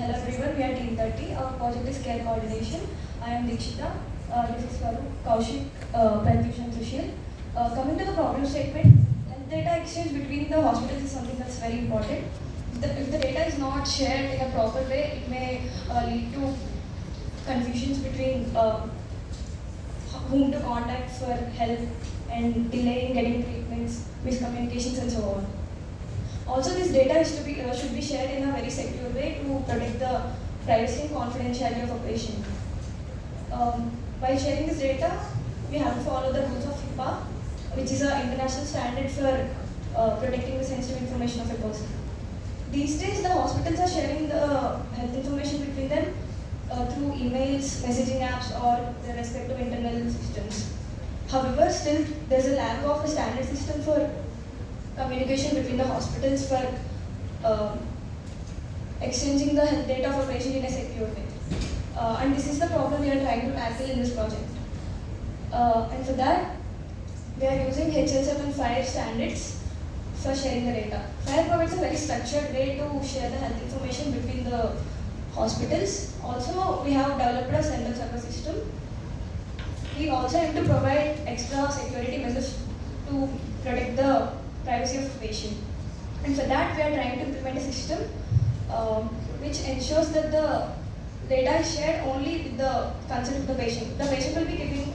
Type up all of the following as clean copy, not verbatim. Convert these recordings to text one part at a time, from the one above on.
Hello everyone, we are Team 30. Our project is care coordination. I am Dikshita. This is Faru, Kaushik, Pratyush and Sushil. Coming to the problem statement, health data exchange between the hospitals is something that's very important. If the data is not shared in a proper way, it may lead to confusions between whom to contact for help and delay in getting treatments, miscommunications and so on. Also, this data should be shared in a very secure way to protect the privacy and confidentiality of a patient. While sharing this data, we have to follow the rules of HIPAA, which is an international standard for protecting the sensitive information of a person. These days, the hospitals are sharing the health information between them through emails, messaging apps, or their respective internal systems. However, still there's a lack of a standard system for communication between the hospitals for exchanging the health data of a patient in a secure way. And this is the problem we are trying to tackle in this project. And for that, we are using HL7 FHIR standards for sharing the data. FHIR provides a very structured way to share the health information between the hospitals. Also, we have developed a central server system. We also have to provide extra security measures to protect the privacy of the patient. And for that, we are trying to implement a system which ensures that the data is shared only with the consent of the patient. The patient will be giving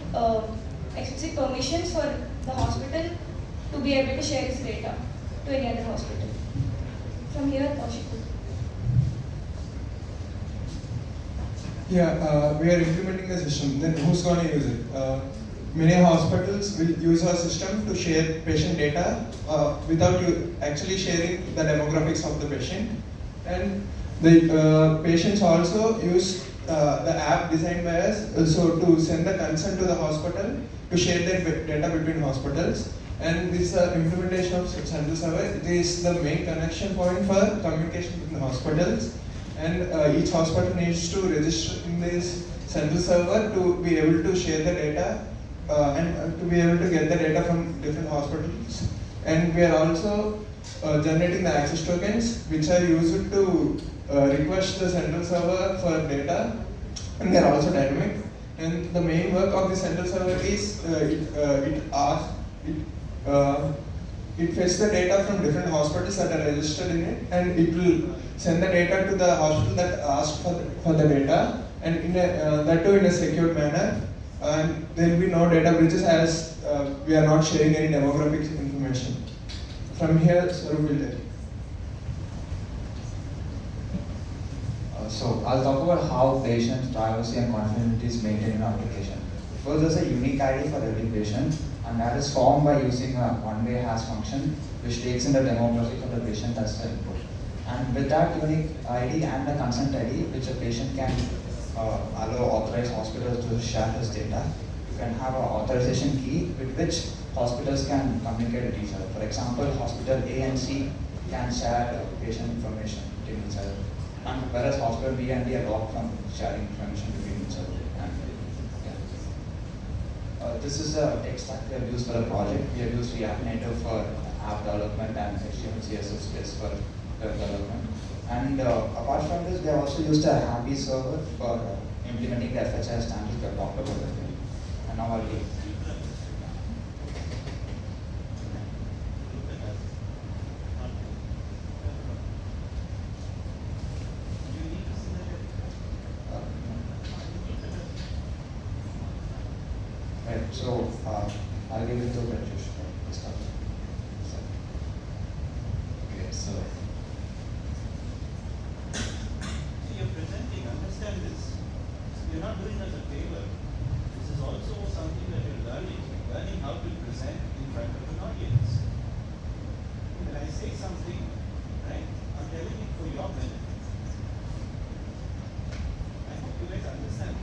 explicit permissions for the hospital to be able to share his data to any other hospital. From here, Kaushik. Yeah, we are implementing the system. Then who's going to use it? Many hospitals will use our system to share patient data without you actually sharing the demographics of the patient. And the patients also use the app designed by us so to send the consent to the hospital to share their data between hospitals. And this implementation of central server is the main connection point for communication between hospitals. And each hospital needs to register in this central server to be able to share the data and to be able to get the data from different hospitals. And we are also generating the access tokens, which are used to request the central server for data, and they are also dynamic. And the main work of the central server is it fetches the data from different hospitals that are registered in it, and it will send the data to the hospital that asked for the data, and in that too in a secured manner. And there will be no data breaches as we are not sharing any demographic information. From here, Sarup will tell you. So I'll talk about how patient privacy and confidentiality is maintained in our application. First, there's a unique ID for every patient, and that is formed by using a one-way hash function, which takes in the demographic of the patient as the input. And with that unique ID and the consent ID, which a patient can allow authorized hospitals to share his data, you can have an authorization key with which hospitals can communicate with each other. For example, hospital A and C can share patient information between each other, and whereas hospital B and D are locked from sharing information between each other. And, this is a tech stack we have used for the project. We have used React Native for app development and HTML CSS for web development. And apart from this, we have also used a Happy server for implementing the FHI standards we have talked about earlier. And now I'll leave. Right, so I'll give it to Pratyush for this part. Okay, so you're presenting, understand this. You're not doing us a favor. This is also something that you're learning how to present in front of an audience. When I say something, right, I'm telling it for your benefit. I hope you guys understand.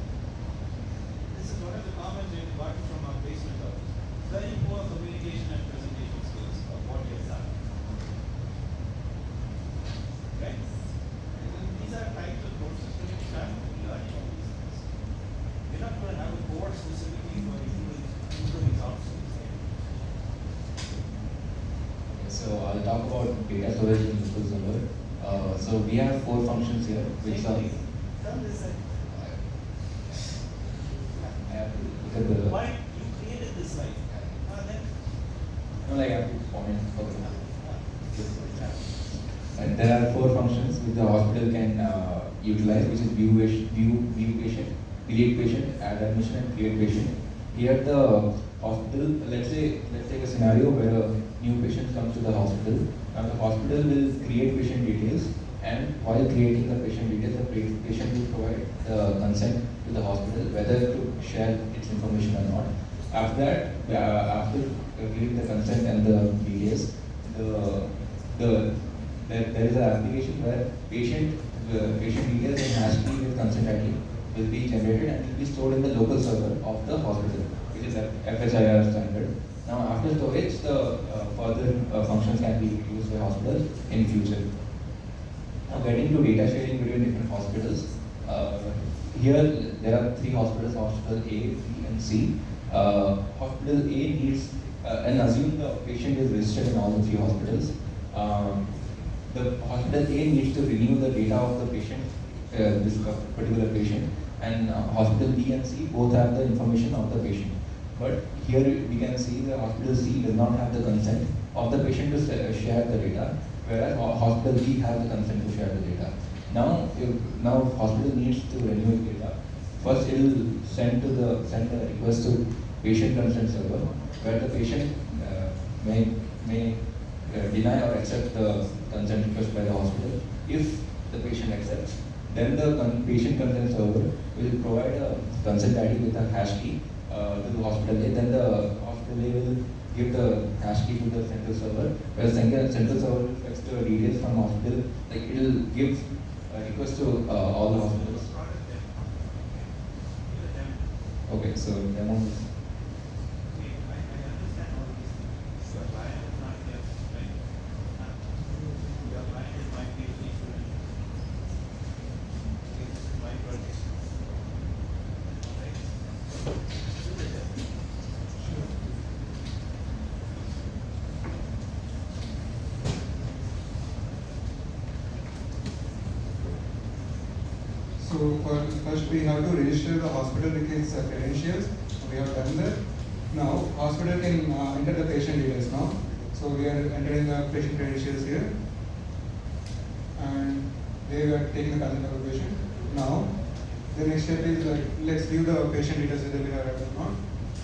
This is one of the comments we've gotten from our placement office. Very poor communication and presentation skills of what you've done. Right? And these are types of courses that you start learning all these things. We're not going to have a course specifically for improving soft skills. So I'll talk about data storage in SQL Server. So we we have 4 functions here, which are. Turn this side. I have to look at the. Why you created this slide? Then No, like I have to comment for the. And there are 4 functions which the hospital can utilize, which is view patient, delete patient, add admission, and create patient. Here the hospital, let's take a scenario where a new patient comes to the hospital. Now the hospital will create patient details, and while creating the patient details, the patient will provide the consent to the hospital whether to share its information or not. After that, after giving the consent and the details, there is an application where patient details and hash key with consent ID will be generated and will be stored in the local server of the hospital, which is FHIR standard. Now, after storage, the further functions can be used by hospitals in future. Now, getting to data sharing between different hospitals. Here, there are 3 hospitals: Hospital A, B, and C. Hospital A needs, and assume the patient is registered in all the 3 hospitals. The hospital A needs to renew the data of the patient, this particular patient, and hospital B and C both have the information of the patient. But here we can see the hospital C does not have the consent of the patient to share the data, whereas hospital B has the consent to share the data. Now hospital needs to renew the data. First, it will send a request to patient consent server, where the patient may deny or accept the consent request by the hospital. If the patient accepts, then the patient consent server will provide a consent ID with a hash key to the hospital A. Then the hospital A will give the hash key to the central server, where the central server will fetch the details from hospital. Like, it will give a request to all the hospitals. Okay, so demo. So first we have to register the hospital with its credentials. We have done that. Now hospital can enter the patient details now. So we are entering the patient credentials here, and they are taking the consent of the patient. Now the next step is let's view the patient details whether we have or not.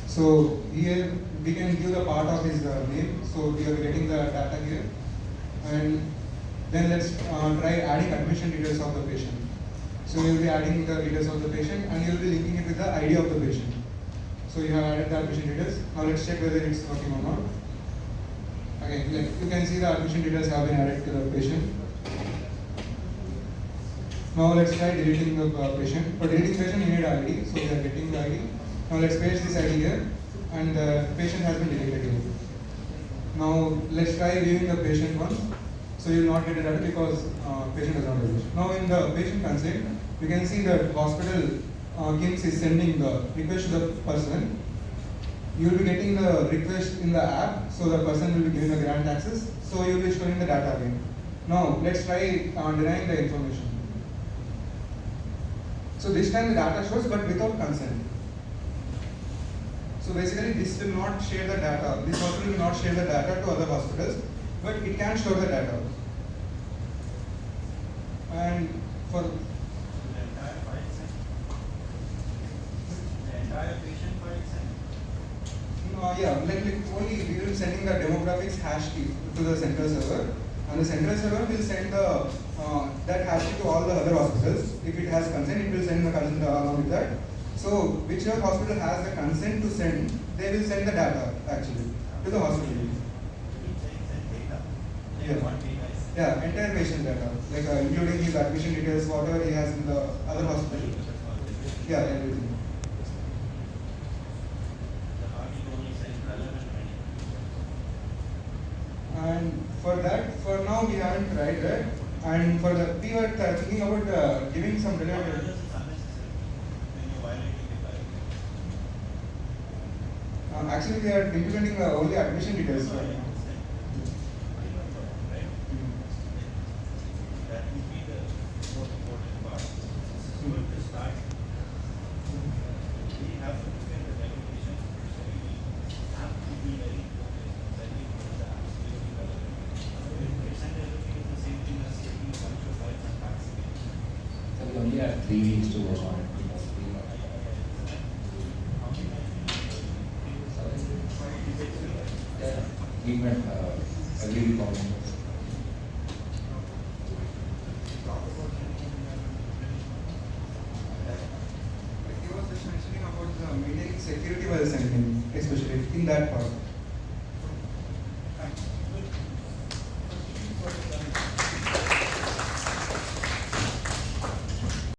So here we can view the part of his name. So we are getting the data here, and then let's try adding admission details of the patient. So you will be adding the details of the patient, and you will be linking it with the ID of the patient. So you have added the admission details. Now let's check whether it's working or not. Again, like you can see the admission details have been added to the patient. Now let's try deleting the patient. For deleting patient, you need ID. So we are getting the ID. Now let's paste this ID here, and the patient has been deleted here. Now let's try viewing the patient once. So you will not get the data because patient does not exist. Now in the patient consent, you can see that hospital KIMS is sending the request to the person. You will be getting the request in the app, so the person will be given the grant access. So you will be storing the data again. Now let's try denying the information. So this time the data shows, but without consent. So basically, this will not share the data. This hospital will not share the data to other hospitals, but it can store the data. And for the entire file set. The entire patient file set. yeah, like only we will be sending the demographics hash key to the central server, and the central server will send the that hash key to all the other hospitals. If it has consent, it will send the consent along with that. So whichever hospital has the consent to send, they will send the data actually to the hospital. Yeah. Yeah, entire patient data, like including his admission details, whatever he has in the other hospital. Yeah, everything. And for that, for now we haven't tried that. And for the, we were thinking about giving some related. Actually, we are implementing only admission details right now. only had 3 weeks to work on it. Yeah, we met every week on it. He was just mentioning about the maintaining security while sending, especially in that part.